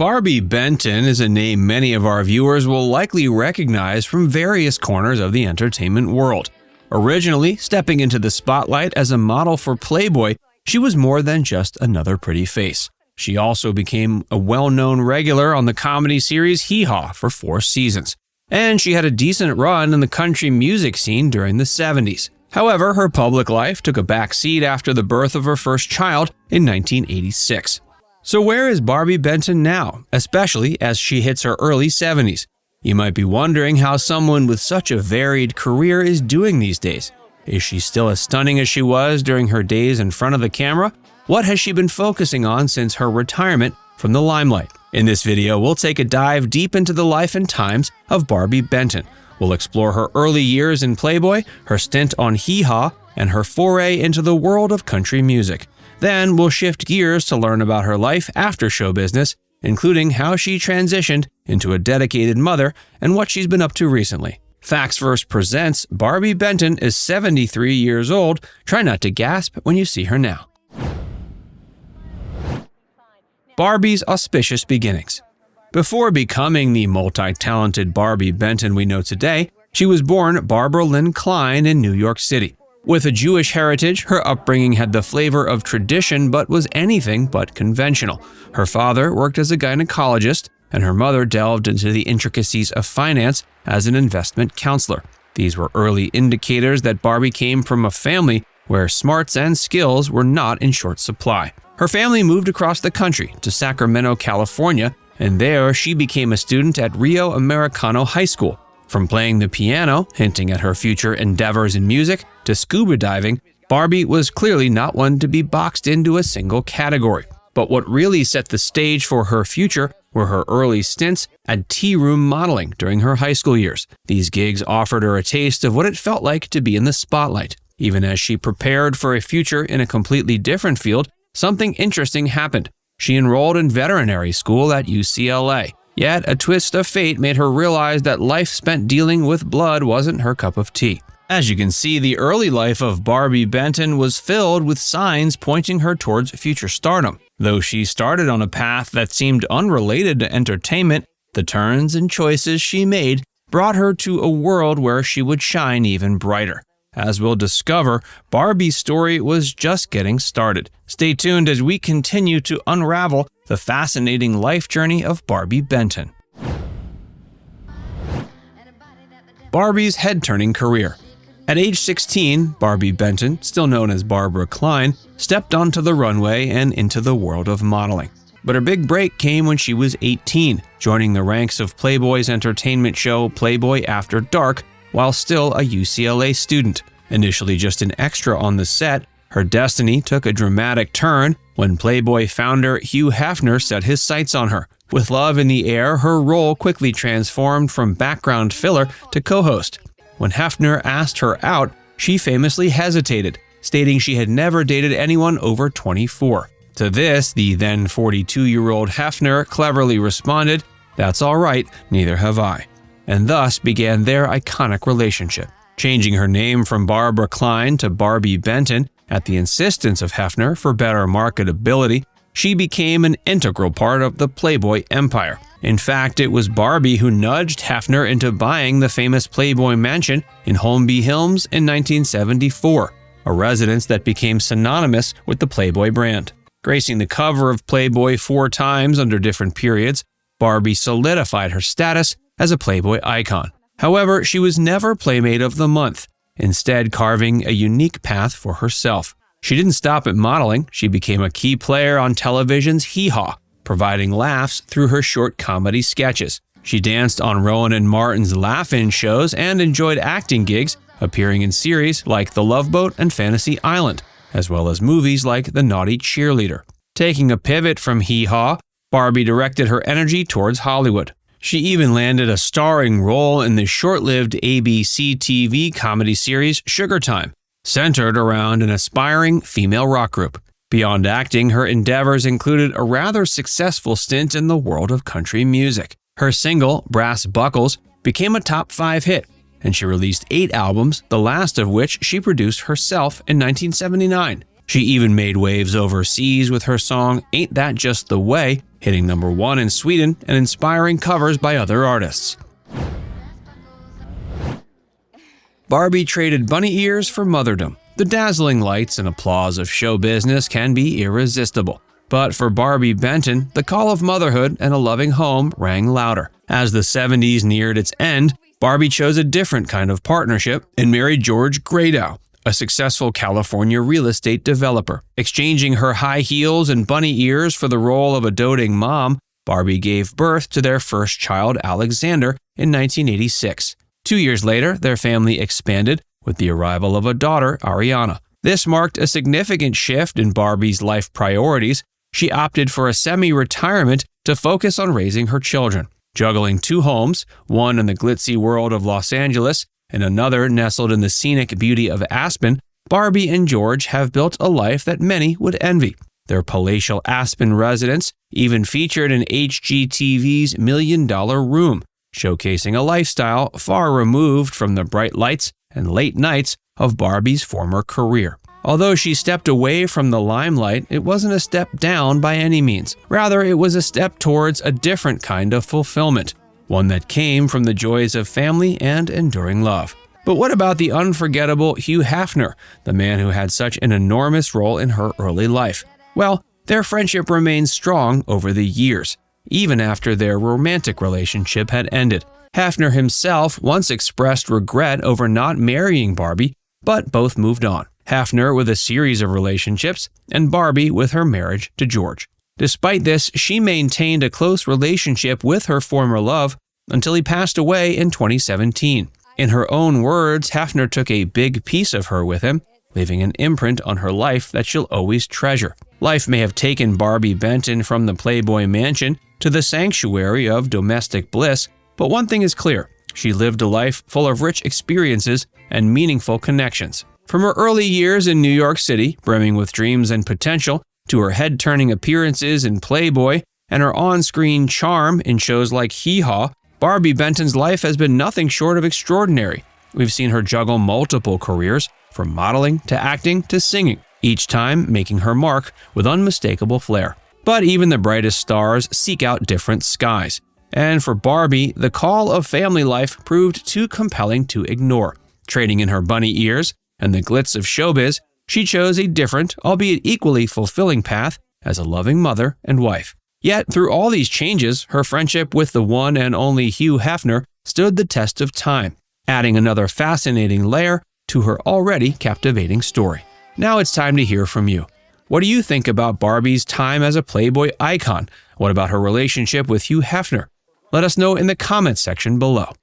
Barbi Benton is a name many of our viewers will likely recognize from various corners of the entertainment world. Originally stepping into the spotlight as a model for Playboy, she was more than just another pretty face. She also became a well-known regular on the comedy series Hee Haw for 4 seasons, and she had a decent run in the country music scene during the 70s. However, her public life took a backseat after the birth of her first child in 1986. So where is Barbi Benton now, especially as she hits her early 70s? You might be wondering how someone with such a varied career is doing these days. Is she still as stunning as she was during her days in front of the camera? What has she been focusing on since her retirement from the limelight? In this video, we'll take a dive deep into the life and times of Barbi Benton. We'll explore her early years in Playboy, her stint on Hee Haw, and her foray into the world of country music. Then we'll shift gears to learn about her life after show business, including how she transitioned into a dedicated mother and what she's been up to recently. Facts Verse presents Barbi Benton is 73 years old. Try not to gasp when you see her now. Barbi's auspicious beginnings. Before becoming the multi-talented Barbi Benton we know today, she was born Barbara Lynn Klein in New York City. With a Jewish heritage, her upbringing had the flavor of tradition but was anything but conventional. Her father worked as a gynecologist, and her mother delved into the intricacies of finance as an investment counselor. These were early indicators that Barbi came from a family where smarts and skills were not in short supply. Her family moved across the country to Sacramento, California, and there she became a student at Rio Americano High School. From playing the piano, hinting at her future endeavors in music, to scuba diving, Barbi was clearly not one to be boxed into a single category. But what really set the stage for her future were her early stints at tea-room modeling during her high school years. These gigs offered her a taste of what it felt like to be in the spotlight. Even as she prepared for a future in a completely different field, something interesting happened. She enrolled in veterinary school at UCLA. Yet, a twist of fate made her realize that life spent dealing with blood wasn't her cup of tea. As you can see, the early life of Barbi Benton was filled with signs pointing her towards future stardom. Though she started on a path that seemed unrelated to entertainment, the turns and choices she made brought her to a world where she would shine even brighter. As we'll discover, Barbi's story was just getting started. Stay tuned as we continue to unravel the fascinating life journey of Barbi Benton. Barbi's head-turning career. At age 16, Barbi Benton, still known as Barbara Klein, stepped onto the runway and into the world of modeling. But her big break came when she was 18, joining the ranks of Playboy's entertainment show Playboy After Dark while still a UCLA student. Initially just an extra on the set, her destiny took a dramatic turn when Playboy founder Hugh Hefner set his sights on her. With love in the air, her role quickly transformed from background filler to co-host. When Hefner asked her out, she famously hesitated, stating she had never dated anyone over 24. To this, the then 42-year-old Hefner cleverly responded, "That's all right, neither have I," and thus began their iconic relationship. Changing her name from Barbara Klein to Barbi Benton at the insistence of Hefner for better marketability, she became an integral part of the Playboy empire. In fact, it was Barbi who nudged Hefner into buying the famous Playboy mansion in Holmby Hills in 1974, a residence that became synonymous with the Playboy brand. Gracing the cover of Playboy 4 times under different periods, Barbi solidified her status as a Playboy icon. However, she was never Playmate of the Month, instead carving a unique path for herself. She didn't stop at modeling. She became a key player on television's Hee Haw, providing laughs through her short comedy sketches. She danced on Rowan and Martin's Laugh-In shows and enjoyed acting gigs, appearing in series like The Love Boat and Fantasy Island, as well as movies like The Naughty Cheerleader. Taking a pivot from Hee Haw, Barbi directed her energy towards Hollywood. She even landed a starring role in the short-lived ABC TV comedy series Sugar Time, centered around an aspiring female rock group. Beyond acting, her endeavors included a rather successful stint in the world of country music. Her single, Brass Buckles, became a top 5 hit, and she released 8 albums, the last of which she produced herself in 1979. She even made waves overseas with her song Ain't That Just the Way, hitting #1 in Sweden and inspiring covers by other artists. Barbie traded bunny ears for motherdom. The dazzling lights and applause of show business can be irresistible. But for Barbi Benton, the call of motherhood and a loving home rang louder. As the 70s neared its end, Barbie chose a different kind of partnership and married George Gradow, a successful California real estate developer. Exchanging her high heels and bunny ears for the role of a doting mom, Barbie gave birth to their first child, Alexander, in 1986. 2 years later, their family expanded with the arrival of a daughter, Ariana. This marked a significant shift in Barbie's life priorities. She opted for a semi-retirement to focus on raising her children. Juggling 2 homes, one in the glitzy world of Los Angeles and another nestled in the scenic beauty of Aspen, Barbie and George have built a life that many would envy. Their palatial Aspen residence even featured an HGTV's $1 Million Room, showcasing a lifestyle far removed from the bright lights and late nights of Barbie's former career. Although she stepped away from the limelight, it wasn't a step down by any means. Rather, it was a step towards a different kind of fulfillment, one that came from the joys of family and enduring love. But what about the unforgettable Hugh Hefner, the man who had such an enormous role in her early life? Well, their friendship remained strong over the years, even after their romantic relationship had ended. Hefner himself once expressed regret over not marrying Barbie, but both moved on. Hefner with a series of relationships, and Barbie with her marriage to George. Despite this, she maintained a close relationship with her former love until he passed away in 2017. In her own words, Hefner took a big piece of her with him, leaving an imprint on her life that she'll always treasure. Life may have taken Barbi Benton from the Playboy mansion to the sanctuary of domestic bliss, but one thing is clear: she lived a life full of rich experiences and meaningful connections. From her early years in New York City, brimming with dreams and potential, to her head-turning appearances in Playboy and her on-screen charm in shows like Hee Haw, Barbi Benton's life has been nothing short of extraordinary. We've seen her juggle multiple careers, from modeling to acting to singing, each time making her mark with unmistakable flair. But even the brightest stars seek out different skies. And for Barbie, the call of family life proved too compelling to ignore. Trading in her bunny ears and the glitz of showbiz, she chose a different, albeit equally fulfilling path as a loving mother and wife. Yet, through all these changes, her friendship with the one and only Hugh Hefner stood the test of time, adding another fascinating layer to her already captivating story. Now it's time to hear from you. What do you think about Barbie's time as a Playboy icon? What about her relationship with Hugh Hefner? Let us know in the comments section below.